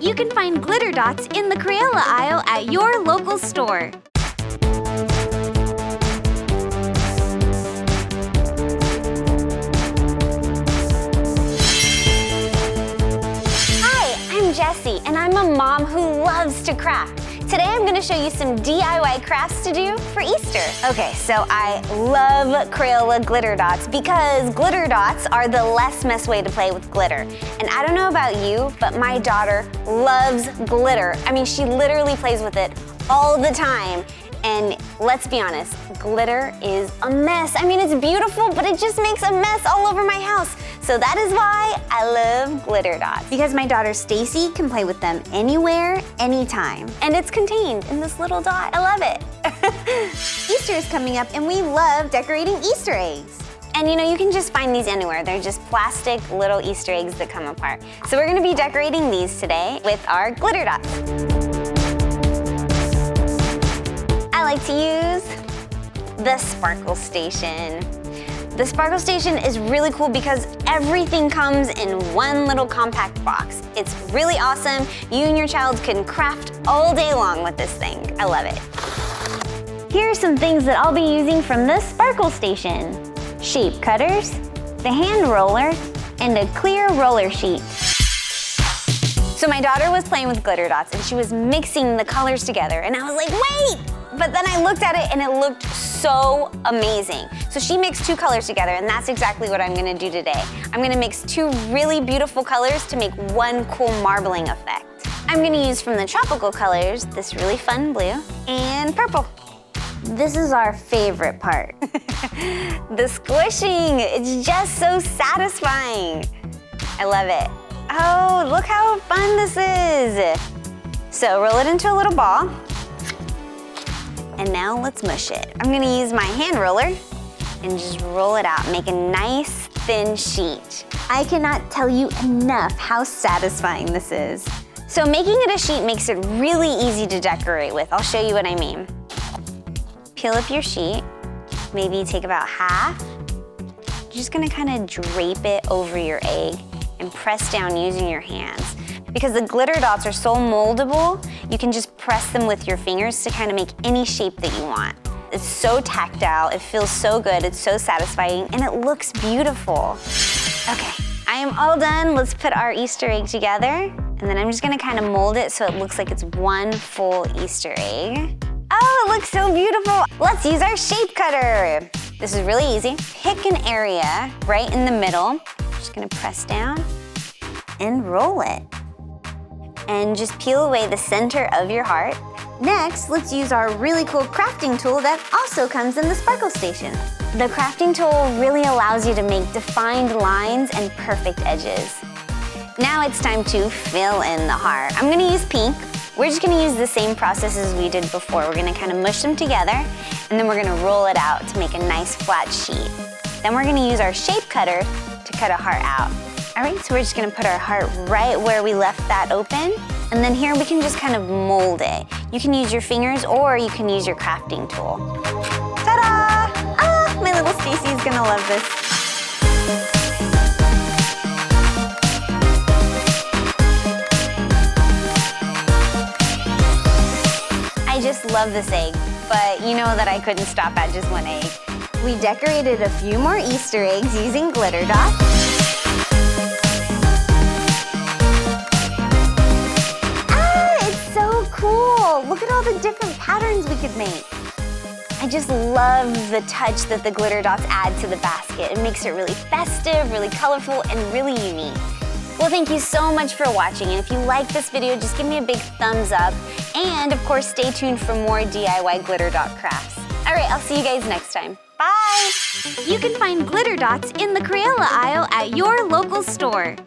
You can find glitter dots in the Crayola aisle at your local store. Hi, I'm Jessie, and I'm a mom who loves to craft. Today I'm going to show you some DIY crafts to do for Easter. Okay, so I love Crayola glitter dots because glitter dots are the less mess way to play with glitter. And I don't know about you, but my daughter loves glitter. I mean, she literally plays with it all the time. And let's be honest, glitter is a mess. I mean, it's beautiful, but it just makes a mess all over my house. So that is why I love glitter dots. Because my daughter Stacy can play with them anywhere, anytime. And it's contained in this little dot. I love it. Easter is coming up and we love decorating Easter eggs. And you know, you can just find these anywhere. They're just plastic little Easter eggs that come apart. So we're gonna be decorating these today with our glitter dots. I like to use the Sparkle Station. The Sparkle Station is really cool because everything comes in one little compact box. It's really awesome. You and your child can craft all day long with this thing. I love it. Here are some things that I'll be using from the Sparkle Station. Shape cutters, the hand roller, and a clear roller sheet. So my daughter was playing with glitter dots and she was mixing the colors together and I was like, wait! But then I looked at it and it looked so amazing. So she mixed two colors together and that's exactly what I'm gonna do today. I'm gonna mix two really beautiful colors to make one cool marbling effect. I'm gonna use from the tropical colors this really fun blue and purple. This is our favorite part. The squishing, it's just so satisfying. I love it. Oh, look how fun this is. So roll it into a little ball. And now let's mush it. I'm gonna use my hand roller and just roll it out, make a nice thin sheet. I cannot tell you enough how satisfying this is. So making it a sheet makes it really easy to decorate with. I'll show you what I mean. Peel up your sheet, maybe take about half. You're just gonna kind of drape it over your egg and press down using your hands. Because the glitter dots are so moldable, you can just press them with your fingers to kind of make any shape that you want. It's so tactile, it feels so good, it's so satisfying, and it looks beautiful. Okay, I am all done. Let's put our Easter egg together, and then I'm just gonna kind of mold it so it looks like it's one full Easter egg. Oh, it looks so beautiful. Let's use our shape cutter. This is really easy. Pick an area right in the middle. Just gonna press down and roll it. And just peel away the center of your heart. Next, let's use our really cool crafting tool that also comes in the Sparkle Station. The crafting tool really allows you to make defined lines and perfect edges. Now it's time to fill in the heart. I'm gonna use pink. We're just gonna use the same process as we did before. We're gonna kind of mush them together, and then we're gonna roll it out to make a nice flat sheet. Then we're gonna use our shape cutter to cut a heart out. All right, so we're just gonna put our heart right where we left that open. And then here we can just kind of mold it. You can use your fingers or you can use your crafting tool. Ta-da! Ah, my little Stacy's gonna love this. I just love this egg, but you know that I couldn't stop at just one egg. We decorated a few more Easter eggs using glitter dots. Cool! Look at all the different patterns we could make. I just love the touch that the glitter dots add to the basket. It makes it really festive, really colorful, and really unique. Well, thank you so much for watching, and if you like this video, just give me a big thumbs up, and of course, stay tuned for more DIY glitter dot crafts. All right, I'll see you guys next time. Bye! You can find glitter dots in the Crayola aisle at your local store.